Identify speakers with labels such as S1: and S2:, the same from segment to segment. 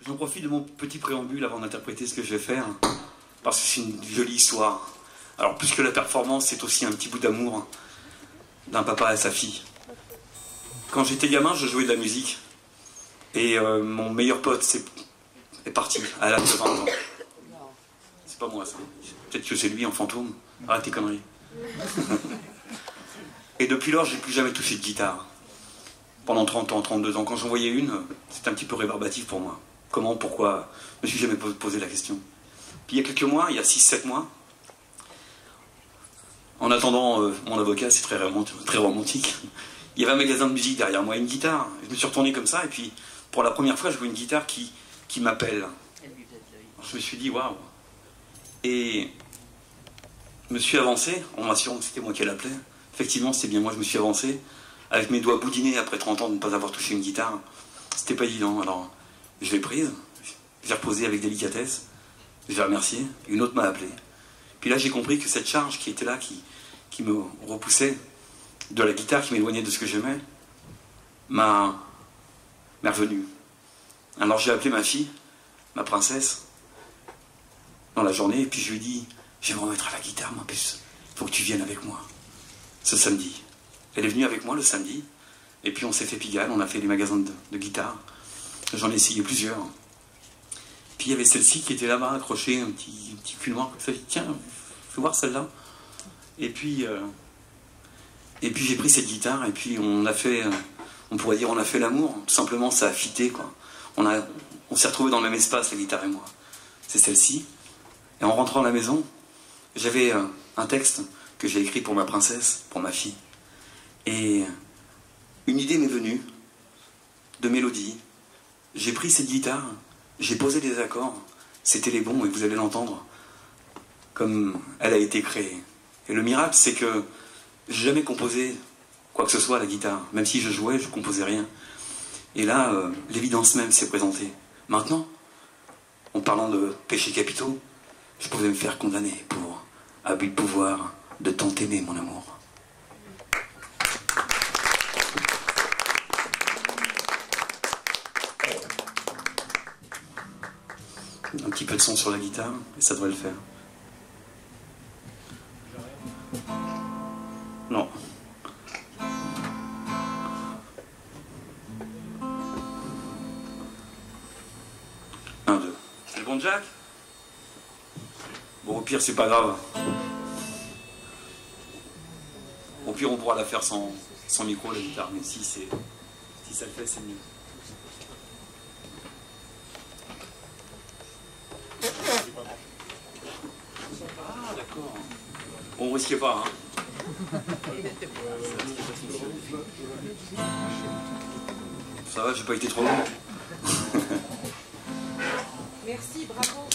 S1: J'en profite de mon petit préambule avant d'interpréter ce que je vais faire, parce que c'est une jolie histoire. Alors, plus que la performance, c'est aussi un petit bout d'amour d'un papa à sa fille. Quand j'étais gamin, je jouais de la musique, et mon meilleur pote est parti à l'âge de 20 ans. C'est pas moi, ça. Peut-être que c'est lui en fantôme. Arrête tes conneries. Et depuis lors, j'ai plus jamais touché de guitare. Pendant 30 ans, 32 ans, quand j'en voyais une, c'était un petit peu rébarbatif pour moi. Comment, pourquoi, je me suis jamais posé la question. Puis il y a quelques mois, il y a 6-7 mois, en attendant mon avocat, c'est très romantique, il y avait un magasin de musique derrière moi, une guitare. Je me suis retourné comme ça, et puis pour la première fois, je vois une guitare qui m'appelle. Je me suis dit, waouh. Et je me suis avancé, en m'assurant que c'était moi qui l'appelais. Effectivement, c'était bien moi, je me suis avancé, avec mes doigts boudinés après 30 ans de ne pas avoir touché une guitare. C'était pas évident, alors je l'ai prise, je l'ai reposée avec délicatesse, je l'ai remerciée, une autre m'a appelé. Puis là, j'ai compris que cette charge qui était là, qui me repoussait de la guitare, qui m'éloignait de ce que j'aimais, m'est revenue. Alors j'ai appelé ma fille, ma princesse, dans la journée, et puis je lui ai dit, je vais me remettre à la guitare, ma puce, il faut que tu viennes avec moi, ce samedi. Elle est venue avec moi le samedi, et puis on s'est fait Pigalle, on a fait les magasins de guitare. J'en ai essayé plusieurs. Puis il y avait celle-ci qui était là-bas, accrochée, un petit cul noir. Je me suis dit, tiens, fais voir celle-là. Et puis j'ai pris cette guitare, et puis on a fait, on pourrait dire, on a fait l'amour. Tout simplement, ça a fité, quoi. On s'est retrouvés dans le même espace, la guitare et moi. C'est celle-ci. Et en rentrant à la maison, j'avais un texte que j'ai écrit pour ma princesse, pour ma fille. Et une idée m'est venue, de mélodie. J'ai pris cette guitare, j'ai posé des accords, c'était les bons, et vous allez l'entendre comme elle a été créée. Et le miracle, c'est que j'ai jamais composé quoi que ce soit à la guitare. Même si je jouais, je composais rien. Et là, l'évidence même s'est présentée. Maintenant, en parlant de péchés capitaux, je pouvais me faire condamner pour abus de pouvoir de tant aimer, mon amour. Un petit peu de son sur la guitare, et ça devrait le faire. Non. Un, deux. C'est le bon, Jack? Bon, au pire, c'est pas grave. Au pire, on pourra la faire sans micro, la guitare, mais si ça le fait, c'est mieux. Ah, d'accord. On risquait pas, hein. Ça va, j'ai pas été trop long.
S2: Merci, bravo.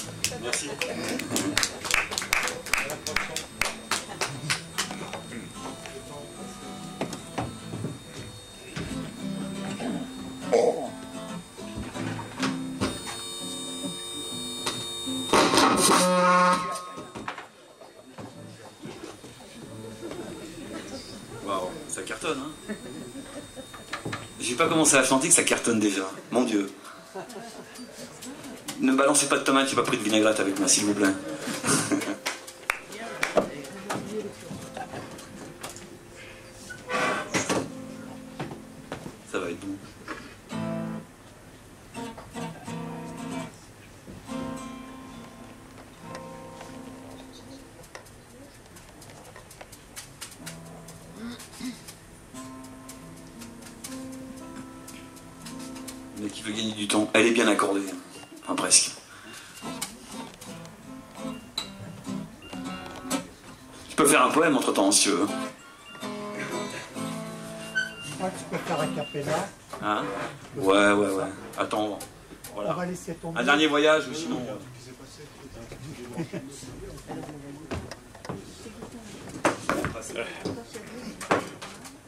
S1: Merci. Waouh, ça cartonne, hein. J'ai pas commencé à chanter que ça cartonne déjà. Mon Dieu. Ne balancez pas de tomates, j'ai pas pris de vinaigrette avec moi, s'il vous plaît. Ça va être bon. Mais qui veut gagner du temps, elle est bien accordée. Enfin, presque. Je peux faire un poème entre-temps, si tu veux.
S3: Ah, tu peux faire un cappella.
S1: Hein? Ouais. Attends, voilà.
S3: On va laisser tomber.
S1: Un dernier voyage, ou sinon...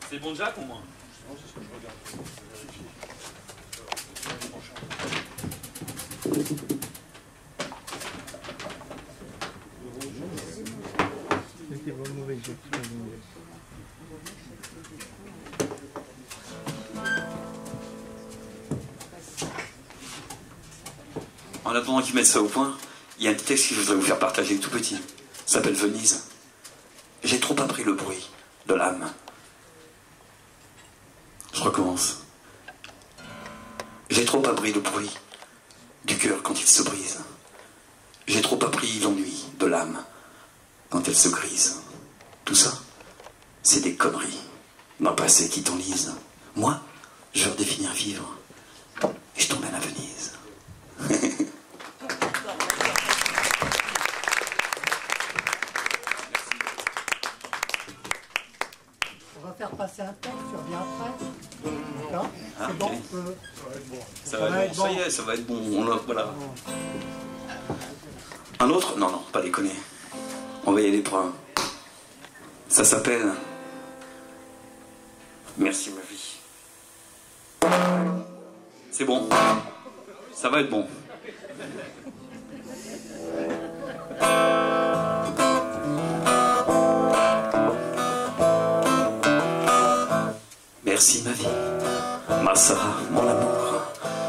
S1: C'est bon, Jack, au moins?
S3: C'était vraiment mauvais jeu.
S1: En attendant qu'ils mettent ça au point, il y a un petit texte que je voudrais vous faire partager tout petit. Ça s'appelle Venise. J'ai trop appris le bruit de l'âme. Je recommence. J'ai trop appris le bruit du cœur quand il se brise. J'ai trop appris l'ennui de l'âme quand elle se grise. Tout ça, c'est des conneries d'un passé qui t'enlise. Moi, je veux redéfinir vivre et je t'emmène à Venise.
S3: On va faire passer un texte sur bien après. D'accord.
S1: Ah,
S3: C'est bon,
S1: ok. Ça va être bon, ça y est, ça va être bon. Voilà. Un autre? Non, non, pas déconner. On va y aller pour un. Ça s'appelle Merci ma vie. C'est bon. Ça va être bon. Merci ma vie, ma Sarah, mon amour,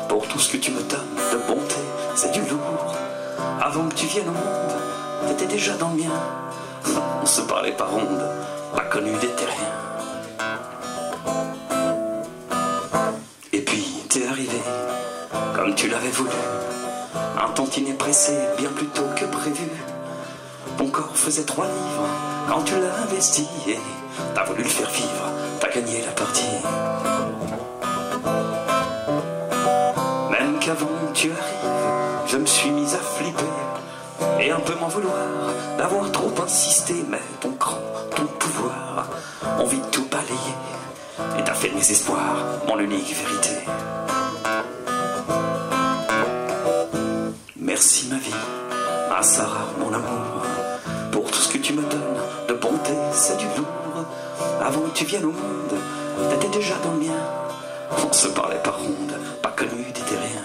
S1: pour tout ce que tu me donnes de bonté, c'est du lourd. Avant que tu viennes au monde, t'étais déjà dans le mien. On se parlait par ronde, pas connu des terriens. Et puis t'es arrivé, comme tu l'avais voulu, un tantinet pressé, bien plus tôt que prévu. Ton corps faisait 3 livres quand tu l'as investi et t'as voulu le faire vivre, t'as gagné la partie. Même qu'avant que tu arrives, je me suis mise à flipper et un peu m'en vouloir d'avoir trop insisté. Mais ton cran, ton pouvoir, ont vite tout balayé et t'as fait de mes espoirs mon unique vérité. Merci ma vie, ma Sarah, mon amour, pour tout ce que tu me donnes de bonté, c'est du lourd. Avant que tu viennes au monde, t'étais déjà dans le mien. On se parlait par ronde, pas connu des terriens.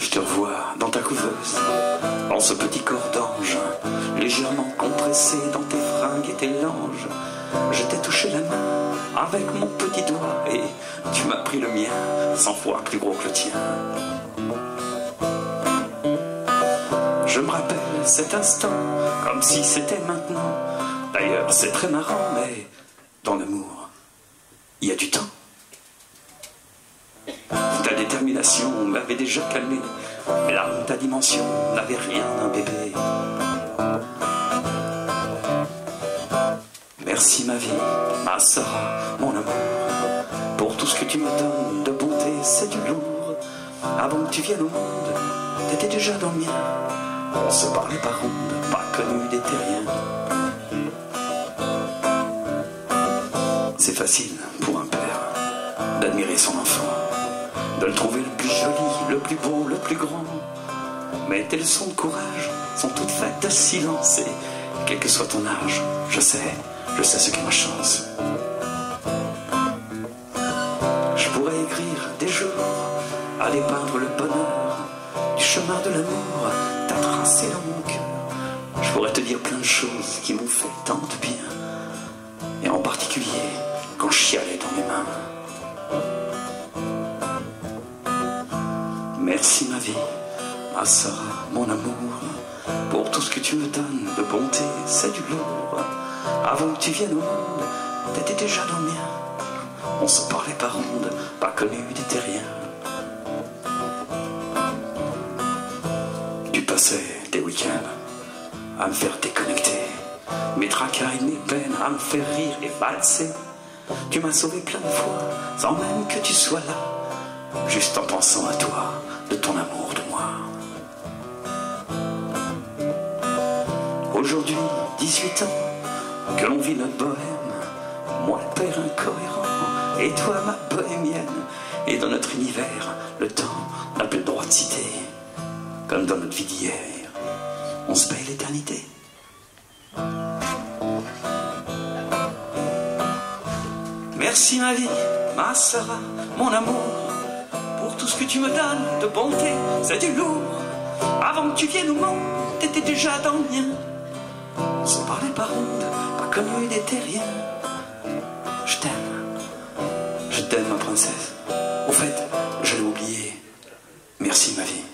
S1: Je te revois dans ta couveuse, dans ce petit corps d'ange, légèrement compressé dans tes fringues et tes langes. Je t'ai touché la main avec mon petit doigt et tu m'as pris le mien, 100 fois plus gros que le tien. Je me rappelle cet instant comme si c'était maintenant. D'ailleurs c'est très marrant, mais dans l'amour il y a du temps. Ta détermination m'avait déjà calmé, mais là ta dimension n'avait rien d'un bébé. Merci ma vie, ma Sarah, mon amour, pour tout ce que tu me donnes de bonté, c'est du lourd. Avant que tu viennes au monde, t'étais déjà dans le mien. On se parlait par ronde, pas connu des terriens. C'est facile pour un père d'admirer son enfant, de le trouver le plus joli, le plus beau, le plus grand. Mais tes leçons de courage sont toutes faites de silence et quel que soit ton âge, je sais ce qu'est ma chance. Je pourrais écrire des jours, aller peindre le bonheur du chemin de l'amour, t'as tracé dans mon cœur. Je pourrais te dire plein de choses qui m'ont fait tant de bien, et en particulier quand je chialais dans mes mains. Merci ma vie, ma Sarah, mon amour, pour tout ce que tu me donnes de bonté, c'est du lourd. Avant que tu viennes au monde, t'étais déjà dans le mien. On se parlait par ronde, pas connu des terriens. Tu passais tes week-ends à me faire déconnecter, mes tracas et mes peines à me faire rire et valser. Tu m'as sauvé plein de fois, sans même que tu sois là, juste en pensant à toi, de ton amour de moi. Aujourd'hui, 18 ans, que l'on vit notre bohème, moi le père incohérent, et toi ma bohémienne. Et dans notre univers, le temps n'a plus le droit de citer, comme dans notre vie d'hier, on se paye l'éternité. Merci ma vie, ma Sarah, mon amour, pour tout ce que tu me donnes de bonté, c'est du lourd. Avant que tu viennes au monde, t'étais déjà dans le mien. On se parlait par ronde, pas connu des terriens. Je t'aime ma princesse. Au fait, je l'ai oublié. Merci ma vie.